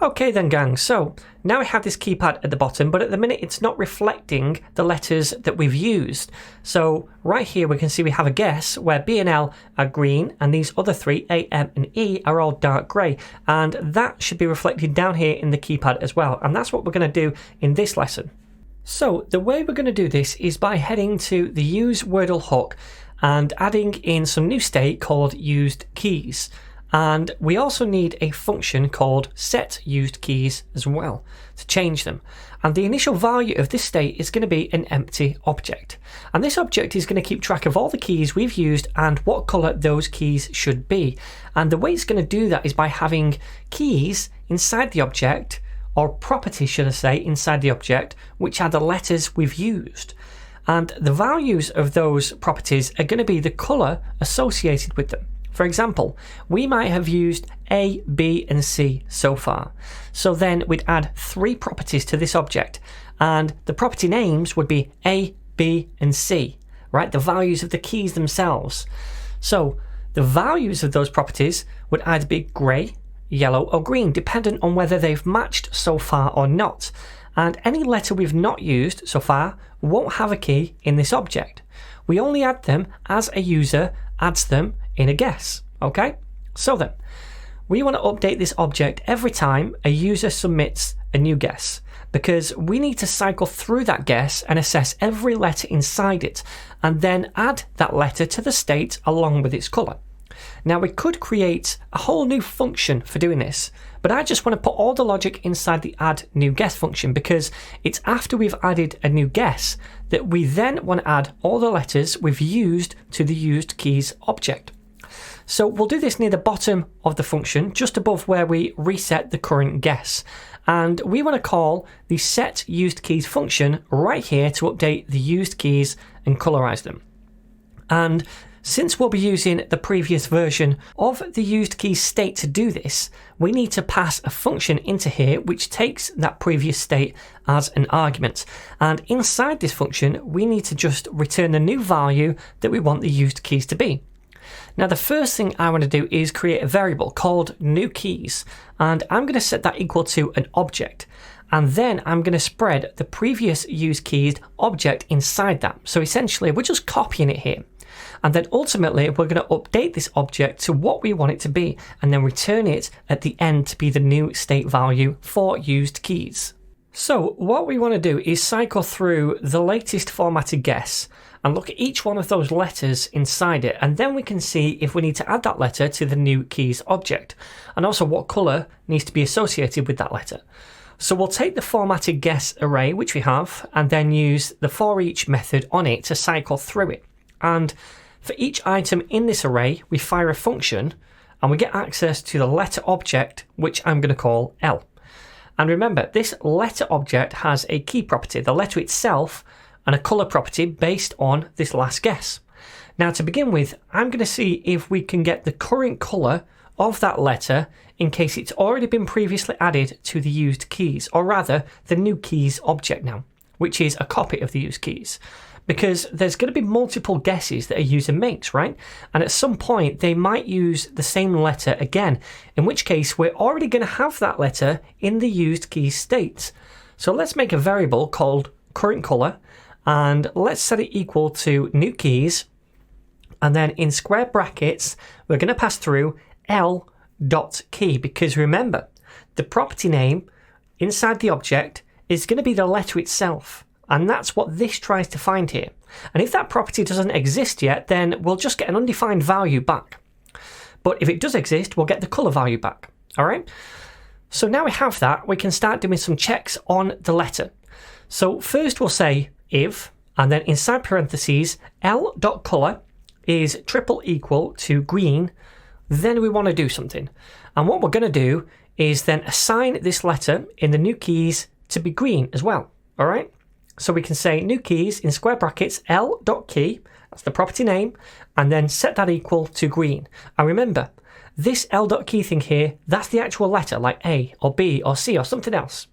Okay then gang, so now we have this keypad at the bottom, but at the minute it's not reflecting the letters that we've used. So right here we can see we have a guess where B and L are green and these other three, A, M and E, are all dark grey, and that should be reflected down here in the keypad as well, and that's what we're going to do in this lesson. So the way we're going to do this is by heading to the use Wordle hook and adding in some new state called used keys. And we also need a function called set used keys as well to change them. And the initial value of this state is going to be an empty object. And this object is going to keep track of all the keys we've used and what colour those keys should be. And the way it's going to do that is by having keys inside the object, or properties should I say, inside the object, which are the letters we've used. And the values of those properties are going to be the colour associated with them. For example, we might have used A, B and C so far. So then we'd add 3 properties to this object, and the property names would be A, B and C, right? The values of the keys themselves. So the values of those properties would either be grey, yellow or green, dependent on whether they've matched so far or not. And any letter we've not used so far won't have a key in this object. We only add them as a user adds them in a guess. Okay, so then we want to update this object every time a user submits a new guess, because we need to cycle through that guess and assess every letter inside it and then add that letter to the state along with its colour. Now we could create a whole new function for doing this, but I just want to put all the logic inside the add new guess function, because it's after we've added a new guess that we then want to add all the letters we've used to the used keys object. So we'll do this near the bottom of the function, just above where we reset the current guess. And we want to call the set used keys function right here to update the used keys and colorize them. And since we'll be using the previous version of the used keys state to do this, we need to pass a function into here which takes that previous state as an argument. And inside this function, we need to just return the new value that we want the used keys to be. Now the first thing I want to do is create a variable called new keys, and I'm going to set that equal to an object. And then I'm going to spread the previous used keys object inside that. So essentially we're just copying it here. And then ultimately we're going to update this object to what we want it to be and then return it at the end to be the new state value for used keys. So what we want to do is cycle through the latest formatted guess and look at each one of those letters inside it, and then we can see if we need to add that letter to the new keys object and also what colour needs to be associated with that letter. So we'll take the formatted guess array, which we have, and then use the for each method on it to cycle through it. And for each item in this array, we fire a function and we get access to the letter object, which I'm going to call L. And remember, this letter object has a key property, the letter itself, and a colour property based on this last guess. Now to begin with, I'm going to see if we can get the current colour of that letter in case it's already been previously added to the used keys, or rather the new keys object now, which is a copy of the used keys. Because there's going to be multiple guesses that a user makes, right? And at some point they might use the same letter again, in which case we're already going to have that letter in the used keys state. So let's make a variable called current colour, and let's set it equal to new keys, and then in square brackets we're going to pass through L.key, because remember, the property name inside the object is going to be the letter itself. And that's what this tries to find here. And if that property doesn't exist yet, then we'll just get an undefined value back. But if it does exist, we'll get the colour value back. All right. So now we have that, we can start doing some checks on the letter. So first we'll say if, and then inside parentheses, L.colour is triple equal to green. Then we want to do something. And what we're going to do is then assign this letter in the new keys to be green as well. All right. So we can say new keys in square brackets L.key, that's the property name, and then set that equal to green. And remember, this L.key thing here, that's the actual letter like A or B or C or something else.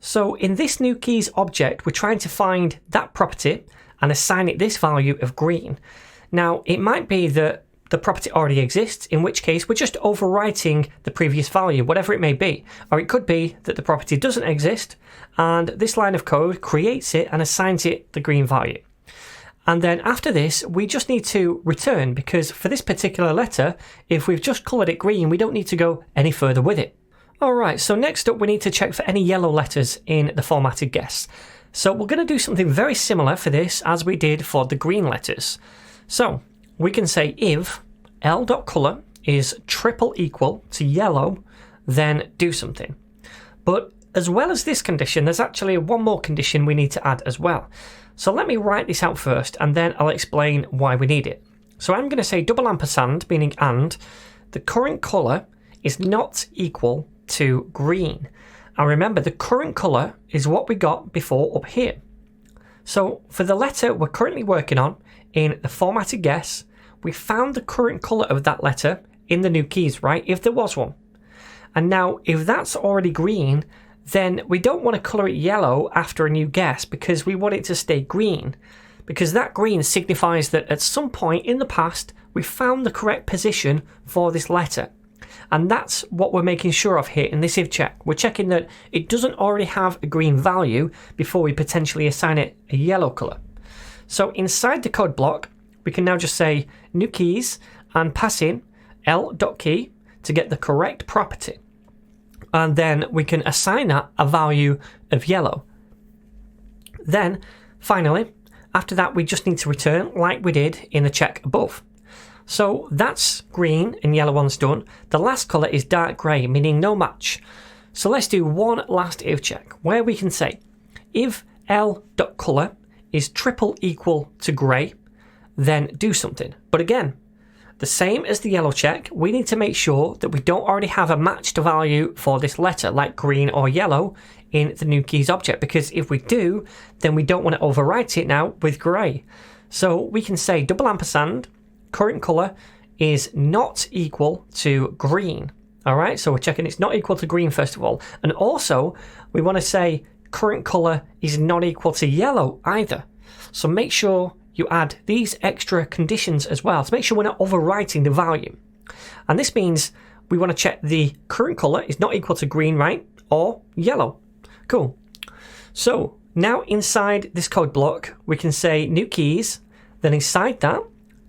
So in this new keys object, we're trying to find that property and assign it this value of green. Now, it might be that the property already exists, in which case we're just overwriting the previous value, whatever it may be. Or it could be that the property doesn't exist and this line of code creates it and assigns it the green value. And then after this, we just need to return, because for this particular letter, if we've just coloured it green, we don't need to go any further with it. Alright, so next up we need to check for any yellow letters in the formatted guess. So we're going to do something very similar for this as we did for the green letters. So we can say if l.color is triple equal to yellow, then do something. But as well as this condition, there's actually one more condition we need to add as well. So let me write this out first and then I'll explain why we need it. So I'm going to say double ampersand, meaning and, the current colour is not equal to green. And remember, the current colour is what we got before up here. So for the letter we're currently working on in the formatted guess, we found the current colour of that letter in the new keys, right? If there was one. And now if that's already green, then we don't want to colour it yellow after a new guess, because we want it to stay green. Because that green signifies that at some point in the past, we found the correct position for this letter. And that's what we're making sure of here in this if check. We're checking that it doesn't already have a green value before we potentially assign it a yellow colour. So inside the code block, we can now just say new keys and pass in l.key to get the correct property. And then we can assign that a value of yellow. Then, finally, after that we just need to return like we did in the check above. So that's green and yellow one's done. The last colour is dark grey, meaning no match. So let's do one last if check, where we can say if l.color is triple equal to grey, then do something. But again, the same as the yellow check, we need to make sure that we don't already have a matched value for this letter, like green or yellow, in the new keys object, because if we do, then we don't want to overwrite it now with grey. So we can say double ampersand, current colour is not equal to green. Alright, so we're checking it's not equal to green first of all. And also, we want to say current colour is not equal to yellow either. So make sure you add these extra conditions as well to make sure we're not overwriting the value. And this means we want to check the current colour is not equal to green, right? Or yellow. Cool. So now inside this code block, we can say new keys, then inside that,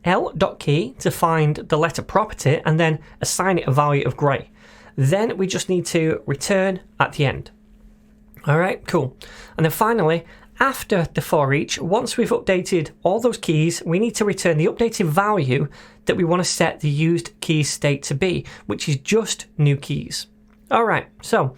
l.key to find the letter property and then assign it a value of grey. Then we just need to return at the end. All right, cool. And then finally, after the for each, once we've updated all those keys, we need to return the updated value that we want to set the used keys state to be, which is just new keys. All right, so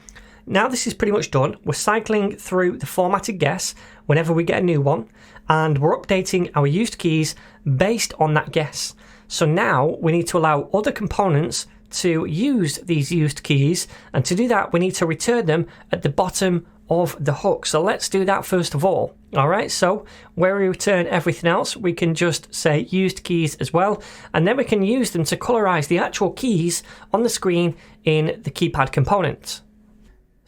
now this is pretty much done. We're cycling through the formatted guess whenever we get a new one, and we're updating our used keys based on that guess. So now we need to allow other components to use these used keys, and to do that we need to return them at the bottom of the hook. So let's do that first of all. Alright, so where we return everything else, we can just say used keys as well, and then we can use them to colorize the actual keys on the screen in the keypad component.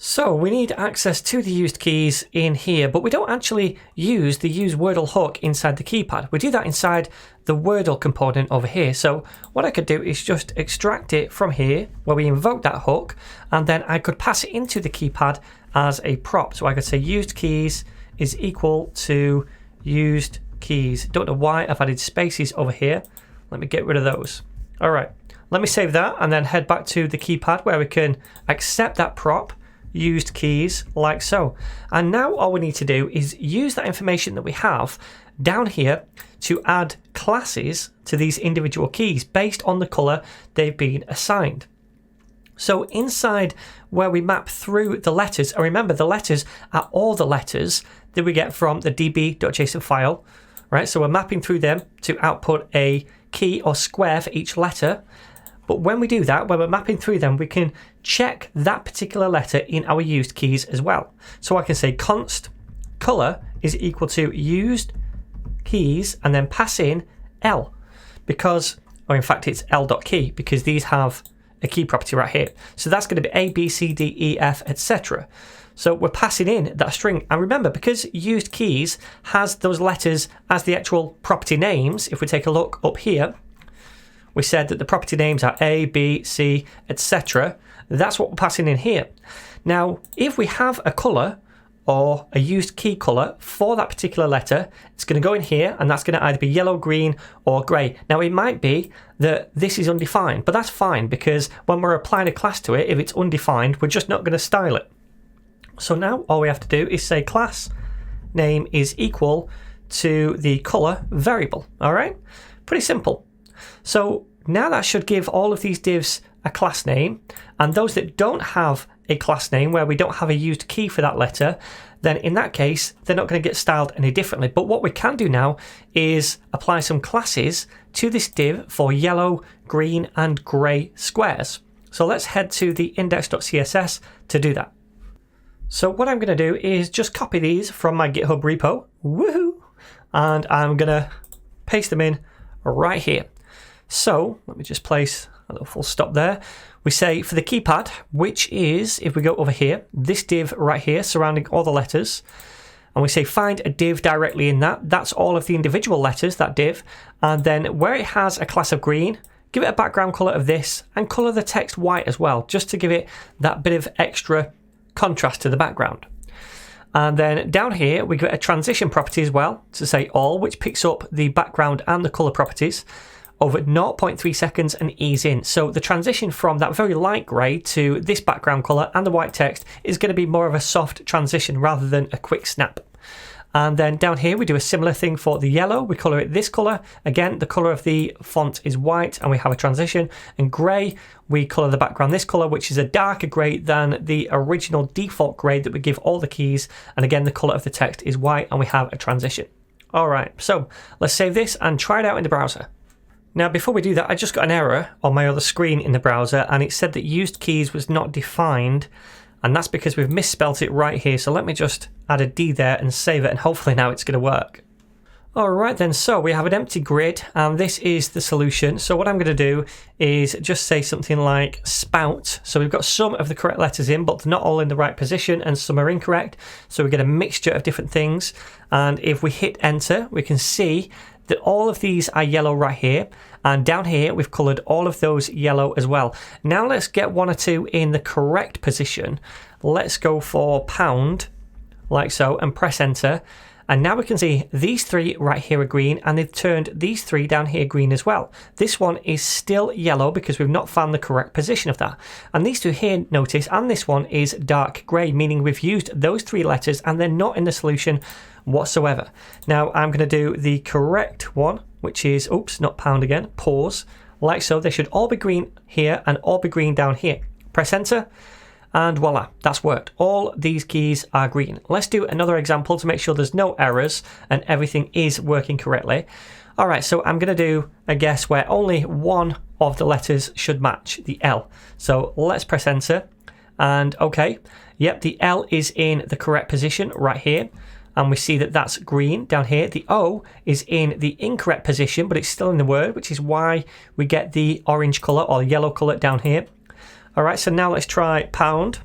So we need access to the used keys in here, but we don't actually use the use Wordle hook inside the keypad. We do that inside the Wordle component over here. So what I could do is just extract it from here where we invoke that hook, and then I could pass it into the keypad as a prop. So I could say used keys is equal to used keys. Don't know why I've added spaces over here. Let me get rid of those. All right, let me save that and then head back to the keypad where we can accept that prop, used keys, like so. And now all we need to do is use that information that we have down here to add classes to these individual keys based on the color they've been assigned. So inside where we map through the letters, and remember the letters are all the letters that we get from the db.json file, right? So we're mapping through them to output a key or square for each letter. But when we do that, when we're mapping through them, we can check that particular letter in our used keys as well. So I can say const color is equal to used keys and then pass in L, because, or in fact it's l.key, because these have a key property right here. So that's going to be A, B, C, D, E, F, etc. So we're passing in that string. And remember, because used keys has those letters as the actual property names, if we take a look up here, we said that the property names are A, B, C, etc. That's what we're passing in here. Now, if we have a colour or a used key colour for that particular letter, it's going to go in here, and that's going to either be yellow, green or grey. Now, it might be that this is undefined, but that's fine, because when we're applying a class to it, if it's undefined, we're just not going to style it. So now all we have to do is say class name is equal to the colour variable. All right, pretty simple. So now that should give all of these divs a class name, and those that don't have a class name, where we don't have a used key for that letter, then in that case they're not going to get styled any differently. But what we can do now is apply some classes to this div for yellow, green and grey squares. So let's head to the index.css to do that. So what I'm going to do is just copy these from my GitHub repo, woohoo, and I'm going to paste them in right here. So let me just place a little full stop there. We say for the keypad, which is, if we go over here, this div right here surrounding all the letters, and we say find a div directly in that. That's all of the individual letters, that div. And then where it has a class of green, give it a background color of this, and color the text white as well, just to give it that bit of extra contrast to the background. And then down here, we give it a transition property as well, to say all, which picks up the background and the color properties over 0.3 seconds and ease in. So the transition from that very light grey to this background colour and the white text is going to be more of a soft transition rather than a quick snap. And then down here we do a similar thing for the yellow. We colour it this colour. Again, the colour of the font is white and we have a transition. And grey, we colour the background this colour, which is a darker grey than the original default grey that we give all the keys. And again, the colour of the text is white and we have a transition. All right, so let's save this and try it out in the browser. Now, before we do that, I just got an error on my other screen in the browser, and it said that used keys was not defined, and that's because we've misspelt it right here. So let me just add a D there and save it, and hopefully now it's going to work. Alright then, so we have an empty grid, and this is the solution. So what I'm going to do is just say something like spout. So we've got some of the correct letters in, but they're not all in the right position, and some are incorrect. So we get a mixture of different things, and if we hit enter, we can see that all of these are yellow right here, and down here we've coloured all of those yellow as well. Now let's get one or two in the correct position. Let's go for pound, like so, and press enter. And now we can see these three right here are green, and they've turned these three down here green as well. This one is still yellow because we've not found the correct position of that. And these two here, notice, and this one is dark grey, meaning we've used those three letters and they're not in the solution whatsoever. Now I'm going to do the correct one, which is, oops, not pound again, pause, like so. They should all be green here and all be green down here. Press enter. And voila, that's worked. All these keys are green. Let's do another example to make sure there's no errors and everything is working correctly. All right, so I'm going to do a guess where only one of the letters should match, the L. So let's press enter. And okay, yep, the L is in the correct position right here. And we see that that's green down here. The O is in the incorrect position, but it's still in the word, which is why we get the orange colour or yellow colour down here. All right, so now let's try pound,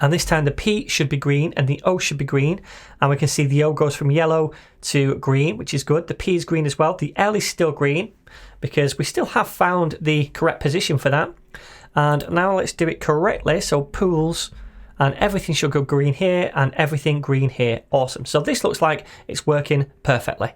and this time the P should be green and the O should be green, and we can see the O goes from yellow to green, which is good. The P is green as well. The L is still green because we still have found the correct position for that. And now let's do it correctly. So pools, and everything should go green here and everything green here. Awesome. So this looks like it's working perfectly.